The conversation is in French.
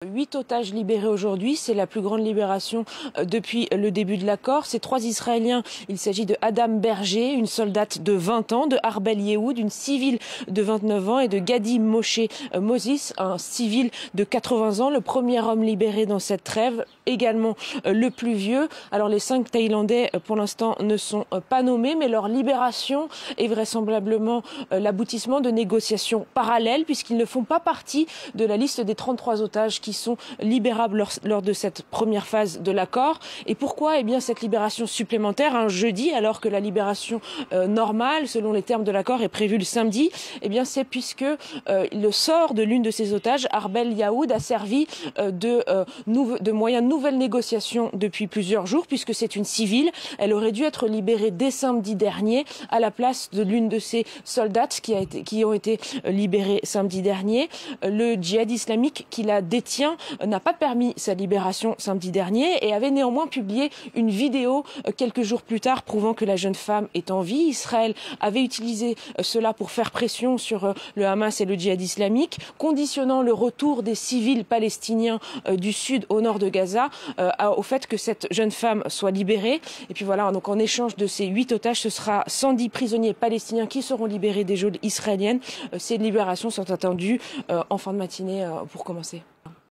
8 otages libérés aujourd'hui, c'est la plus grande libération depuis le début de l'accord. Ces 3 Israéliens, il s'agit de Adam Berger, une soldate de 20 ans, de Arbel Yehoud, une civile de 29 ans et de Gadi Moshe Moses, un civil de 80 ans, le premier homme libéré dans cette trêve, également le plus vieux. Alors les 5 Thaïlandais pour l'instant ne sont pas nommés, mais leur libération est vraisemblablement l'aboutissement de négociations parallèles puisqu'ils ne font pas partie de la liste des 33 otages qui sont libérables lors de cette première phase de l'accord. Et pourquoi cette libération supplémentaire un jeudi alors que la libération normale selon les termes de l'accord est prévue le samedi? C'est puisque le sort de l'une de ces otages, Arbel Yehoud, a servi de moyen de nouvelle négociation depuis plusieurs jours puisque c'est une civile. Elle aurait dû être libérée dès samedi dernier à la place de l'une de ces soldates qui ont été libérées samedi dernier. Le djihad islamique qui la détient n'a pas permis sa libération samedi dernier et avait néanmoins publié une vidéo quelques jours plus tard prouvant que la jeune femme est en vie. Israël avait utilisé cela pour faire pression sur le Hamas et le djihad islamique, conditionnant le retour des civils palestiniens du sud au nord de Gaza au fait que cette jeune femme soit libérée. Et puis voilà, donc en échange de ces 8 otages, ce sera 110 prisonniers palestiniens qui seront libérés des geôles israéliennes. Ces libérations sont attendues en fin de matinée pour commencer.